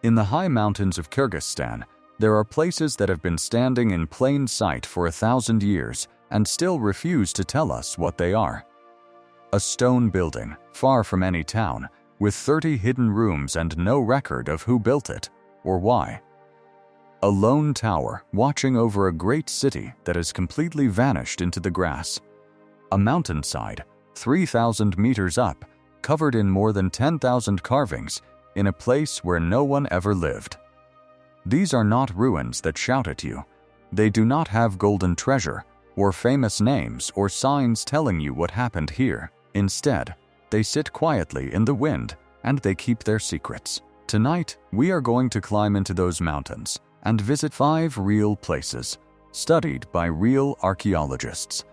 In the high mountains of Kyrgyzstan, there are places that have been standing in plain sight for 1,000 years and still refuse to tell us what they are. A stone building, far from any town, with 30 hidden rooms and no record of who built it or why. A lone tower watching over a great city that has completely vanished into the grass. A mountainside, 3,000 meters up, covered in more than 10,000 carvings, in a place where no one ever lived. These are not ruins that shout at you. They do not have golden treasure, or famous names or signs telling you what happened here. Instead, they sit quietly in the wind and they keep their secrets. Tonight, we are going to climb into those mountains and visit 5 real places, studied by real archaeologists.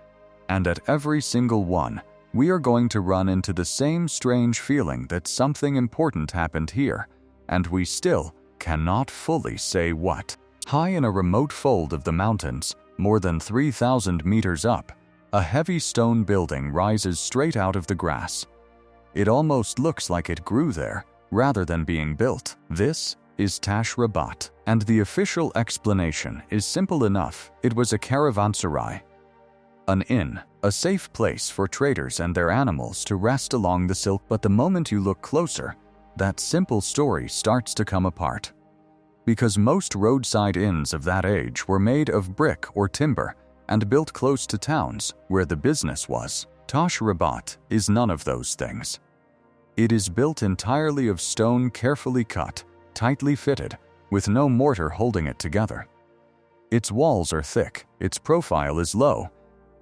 And at every single one, we are going to run into the same strange feeling that something important happened here, and we still cannot fully say what. High in a remote fold of the mountains, more than 3,000 meters up, a heavy stone building rises straight out of the grass. It almost looks like it grew there, rather than being built. This is Tash Rabat, and the official explanation is simple enough. It was a caravanserai, an inn, a safe place for traders and their animals to rest along the Silk. But the moment you look closer, that simple story starts to come apart. Because most roadside inns of that age were made of brick or timber and built close to towns where the business was. Tash Rabat is none of those things. It is built entirely of stone, carefully cut, tightly fitted, with no mortar holding it together. Its walls are thick, its profile is low.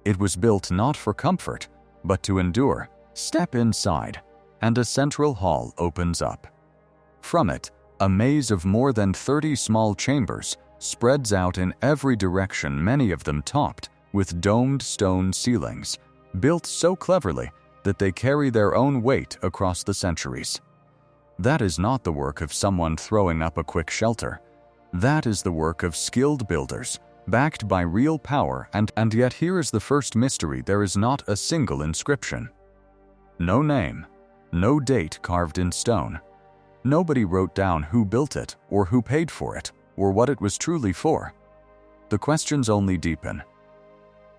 It was built not for comfort, but to endure. Step inside, and a central hall opens up. From it, a maze of more than 30 small chambers spreads out in every direction, many of them topped with domed stone ceilings, built so cleverly that they carry their own weight across the centuries. That is not the work of someone throwing up a quick shelter. That is the work of skilled builders, backed by real power, and yet here is the first mystery: there is not a single inscription. No name, no date carved in stone. Nobody wrote down who built it, or who paid for it, or what it was truly for. The questions only deepen.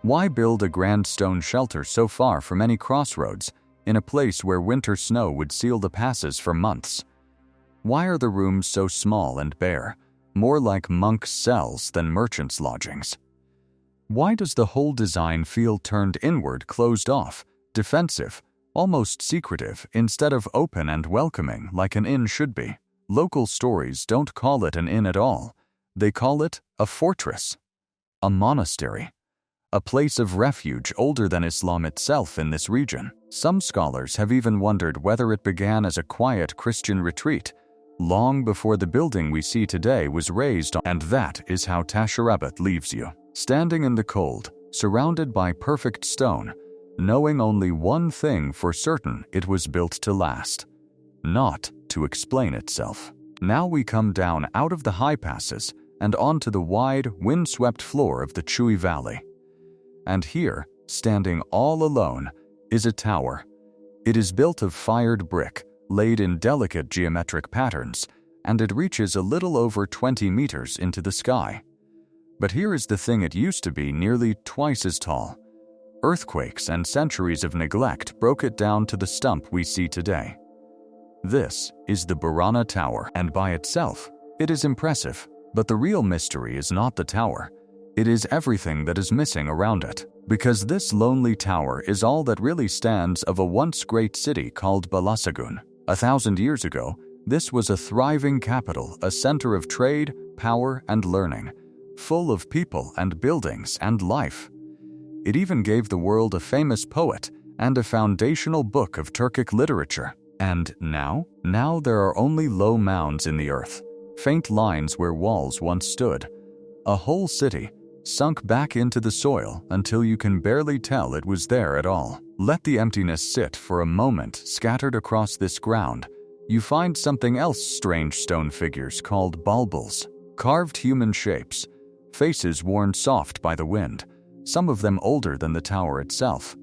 Why build a grand stone shelter so far from any crossroads, in a place where winter snow would seal the passes for months? Why are the rooms so small and bare, more like monks' cells than merchants' lodgings? Why does the whole design feel turned inward, closed off, defensive, almost secretive, instead of open and welcoming like an inn should be? Local stories don't call it an inn at all. They call it a fortress, a monastery, a place of refuge older than Islam itself in this region. Some scholars have even wondered whether it began as a quiet Christian retreat, long before the building we see today was raised on. And that is how Tash Rabat leaves you, standing in the cold, surrounded by perfect stone, knowing only one thing for certain: it was built to last, not to explain itself. Now we come down out of the high passes and onto the wide, windswept floor of the Chui Valley. And here, standing all alone, is a tower. It is built of fired brick, laid in delicate geometric patterns, and it reaches a little over 20 meters into the sky. But here is the thing: it used to be nearly twice as tall. Earthquakes and centuries of neglect broke it down to the stump we see today. This is the Burana Tower, and by itself, it is impressive. But the real mystery is not the tower. It is everything that is missing around it. Because this lonely tower is all that really stands of a once great city called Balasagun. 1,000 years ago, this was a thriving capital, a center of trade, power, and learning, full of people and buildings and life. It even gave the world a famous poet and a foundational book of Turkic literature. And now there are only low mounds in the earth, faint lines where walls once stood. A whole city, sunk back into the soil until you can barely tell it was there at all. Let the emptiness sit for a moment. Scattered across this ground, you find something else: strange stone figures called balbals, carved human shapes, faces worn soft by the wind, some of them older than the tower itself.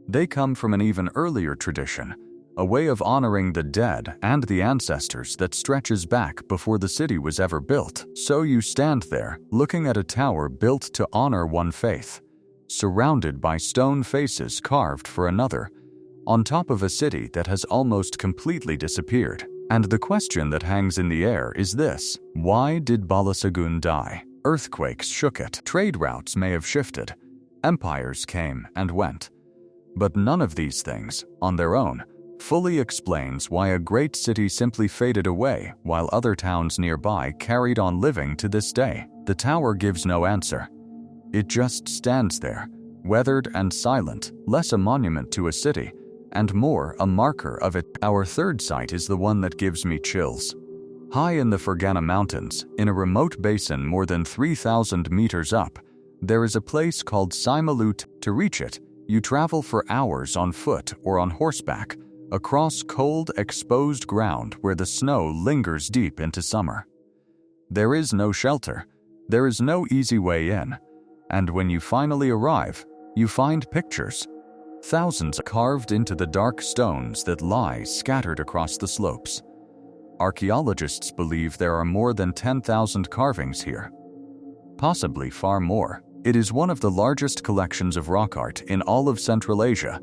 They come from an even earlier tradition, a way of honoring the dead and the ancestors that stretches back before the city was ever built. So you stand there, looking at a tower built to honor one faith, surrounded by stone faces carved for another, on top of a city that has almost completely disappeared. And the question that hangs in the air is this: why did Balasagun die? Earthquakes shook it, trade routes may have shifted, empires came and went. But none of these things, on their own, fully explains why a great city simply faded away while other towns nearby carried on living to this day. The tower gives no answer. It just stands there, weathered and silent, less a monument to a city, and more a marker of it. Our third site is the one that gives me chills. High in the Fergana Mountains, in a remote basin more than 3,000 meters up, there is a place called Simalut. To reach it, you travel for hours on foot or on horseback, across cold, exposed ground where the snow lingers deep into summer. There is no shelter, there is no easy way in, and when you finally arrive, you find pictures. Thousands carved into the dark stones that lie scattered across the slopes. Archaeologists believe there are more than 10,000 carvings here. Possibly far more. It is one of the largest collections of rock art in all of Central Asia.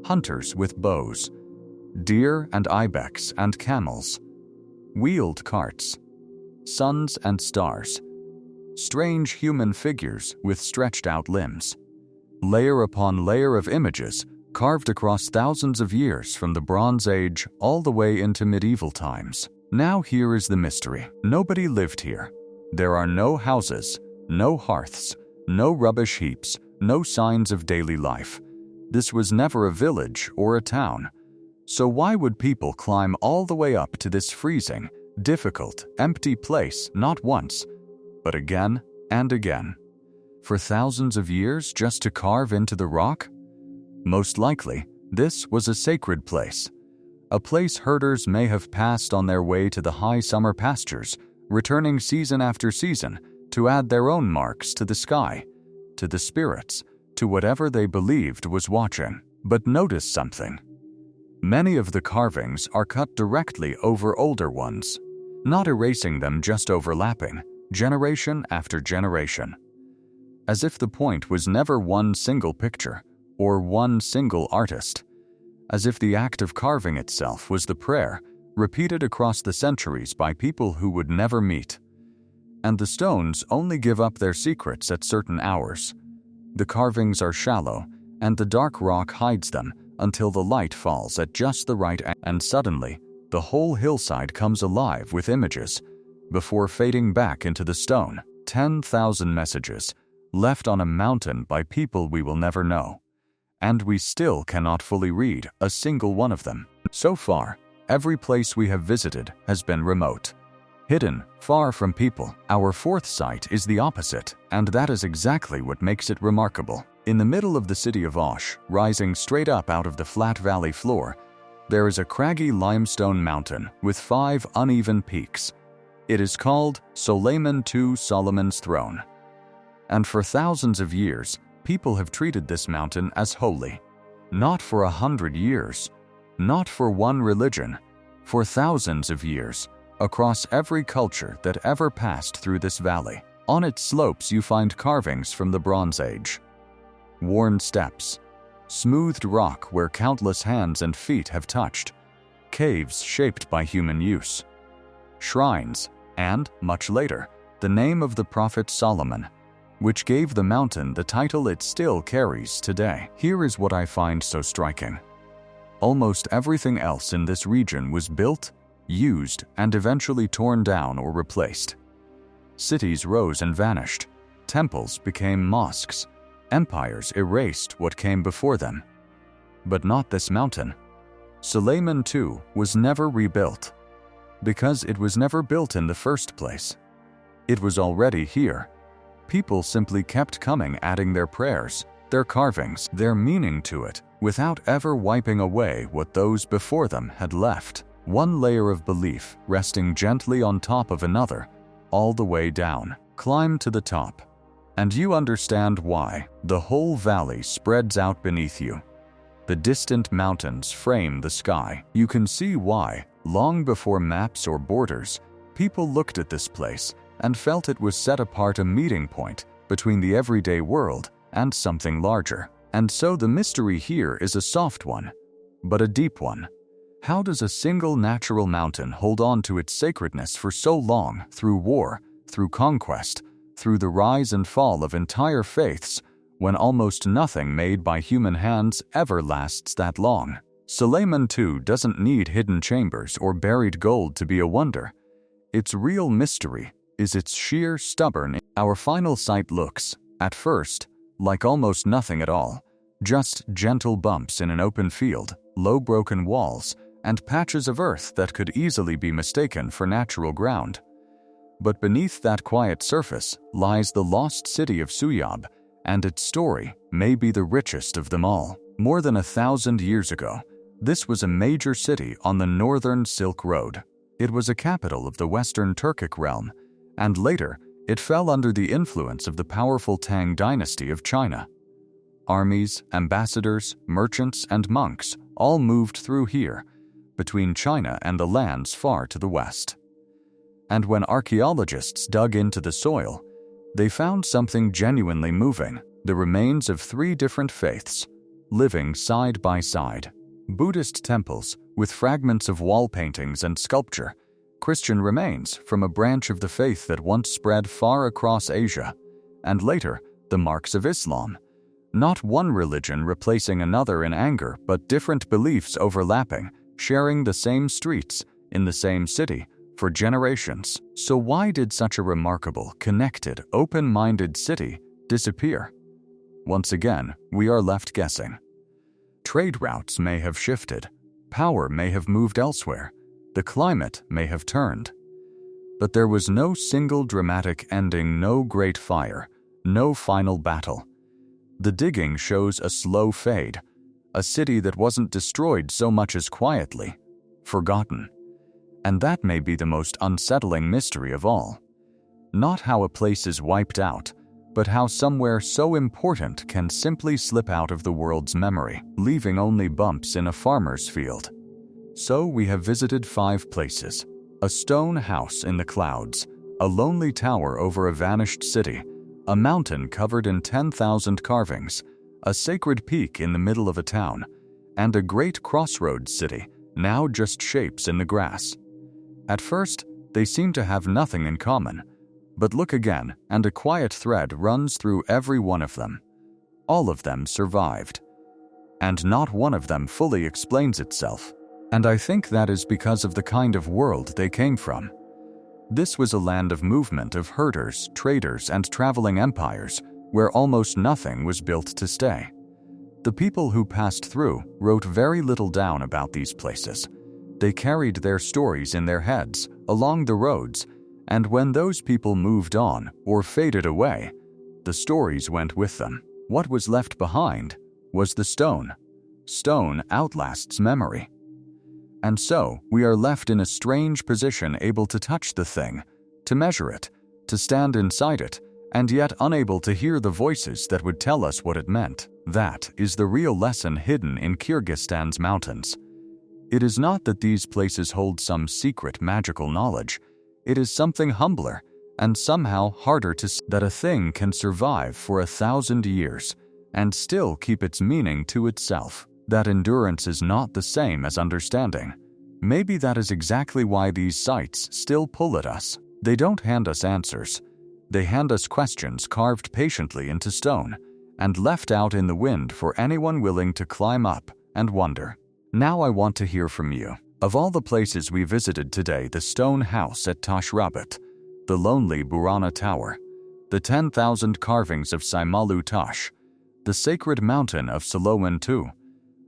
Hunters with bows, deer and ibex and camels, wheeled carts, suns and stars, strange human figures with stretched out limbs. Layer upon layer of images carved across thousands of years from the Bronze Age all the way into medieval times. Now here is the mystery. Nobody lived here. There are no houses, no hearths, no rubbish heaps, no signs of daily life. This was never a village or a town. So why would people climb all the way up to this freezing, difficult, empty place not once, but again and again? For thousands of years just to carve into the rock? Most likely, this was a sacred place. A place herders may have passed on their way to the high summer pastures, returning season after season to add their own marks to the sky, to the spirits, to whatever they believed was watching. But notice something. Many of the carvings are cut directly over older ones, not erasing them, just overlapping, generation after generation. As if the point was never one single picture or one single artist, as if the act of carving itself was the prayer repeated across the centuries by people who would never meet. And the stones only give up their secrets at certain hours. The carvings are shallow, and the dark rock hides them until the light falls at just the right angle, and suddenly the whole hillside comes alive with images before fading back into the stone. 10,000 messages left on a mountain by people we will never know, and we still cannot fully read a single one of them. So far, every place we have visited has been remote, hidden, far from people. Our fourth site is the opposite, and that is exactly what makes it remarkable. In the middle of the city of Osh, rising straight up out of the flat valley floor, there is a craggy limestone mountain with 5 uneven peaks. It is called Suleiman II, Solomon's Throne. And for thousands of years, people have treated this mountain as holy. Not for 100 years, not for one religion, for thousands of years, across every culture that ever passed through this valley. On its slopes you find carvings from the Bronze Age. Worn steps, smoothed rock where countless hands and feet have touched, caves shaped by human use, shrines, and, much later, the name of the prophet Solomon, which gave the mountain the title it still carries today. Here is what I find so striking. Almost everything else in this region was built, used, and eventually torn down or replaced. Cities rose and vanished. Temples became mosques. Empires erased what came before them. But not this mountain. Suleiman II was never rebuilt, because it was never built in the first place. It was already here. People simply kept coming, adding their prayers, their carvings, their meaning to it, without ever wiping away what those before them had left. One layer of belief resting gently on top of another, all the way down. Climb to the top, and you understand why the whole valley spreads out beneath you. The distant mountains frame the sky. You can see why, long before maps or borders, people looked at this place and felt it was set apart, a meeting point between the everyday world and something larger. And so the mystery here is a soft one, but a deep one. How does a single natural mountain hold on to its sacredness for so long, through war, through conquest, through the rise and fall of entire faiths, when almost nothing made by human hands ever lasts that long? Suleiman II doesn't need hidden chambers or buried gold to be a wonder. Its real mystery is its sheer stubbornness. Our final site looks, at first, like almost nothing at all. Just gentle bumps in an open field, low broken walls, and patches of earth that could easily be mistaken for natural ground. But beneath that quiet surface lies the lost city of Suyab, and its story may be the richest of them all. More than 1,000 years ago, this was a major city on the northern Silk Road. It was a capital of the Western Turkic realm, and later it fell under the influence of the powerful Tang dynasty of China. Armies, ambassadors, merchants, and monks all moved through here, between China and the lands far to the west. And when archaeologists dug into the soil, they found something genuinely moving: the remains of 3 different faiths, living side by side. Buddhist temples with fragments of wall paintings and sculpture, Christian remains from a branch of the faith that once spread far across Asia, and later the marks of Islam. Not one religion replacing another in anger, but different beliefs overlapping, sharing the same streets, in the same city, for generations. So why did such a remarkable, connected, open-minded city disappear? Once again, we are left guessing. Trade routes may have shifted, power may have moved elsewhere, the climate may have turned. But there was no single dramatic ending, no great fire, no final battle. The digging shows a slow fade, a city that wasn't destroyed so much as quietly forgotten. And that may be the most unsettling mystery of all. Not how a place is wiped out, but how somewhere so important can simply slip out of the world's memory, leaving only bumps in a farmer's field. So we have visited 5 places: a stone house in the clouds, a lonely tower over a vanished city, a mountain covered in 10,000 carvings, a sacred peak in the middle of a town, and a great crossroads city, now just shapes in the grass. At first, they seem to have nothing in common, but look again, and a quiet thread runs through every one of them. All of them survived, and not one of them fully explains itself. And I think that is because of the kind of world they came from. This was a land of movement, of herders, traders, and traveling empires, where almost nothing was built to stay. The people who passed through wrote very little down about these places. They carried their stories in their heads, along the roads, and when those people moved on or faded away, the stories went with them. What was left behind was the stone. Stone outlasts memory. And so, we are left in a strange position, able to touch the thing, to measure it, to stand inside it, and yet unable to hear the voices that would tell us what it meant. That is the real lesson hidden in Kyrgyzstan's mountains. It is not that these places hold some secret magical knowledge. It is something humbler, and somehow harder to see, that a thing can survive for 1,000 years, and still keep its meaning to itself. That endurance is not the same as understanding. Maybe that is exactly why these sites still pull at us. They don't hand us answers. They hand us questions carved patiently into stone and left out in the wind for anyone willing to climb up and wonder. Now I want to hear from you. Of all the places we visited today, the stone house at Tashrabat, the lonely Burana Tower, the 10,000 carvings of Saimalu Tash, the sacred mountain of Suleiman II,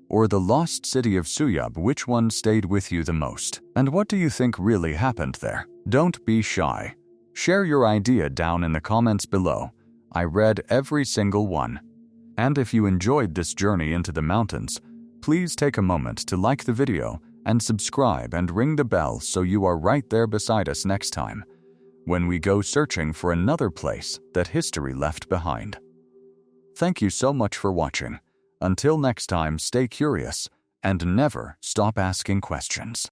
or the lost city of Suyab, which one stayed with you the most? And what do you think really happened there? Don't be shy. Share your idea down in the comments below. I read every single one. And if you enjoyed this journey into the mountains, please take a moment to like the video and subscribe and ring the bell so you are right there beside us next time, when we go searching for another place that history left behind. Thank you so much for watching. Until next time, stay curious and never stop asking questions.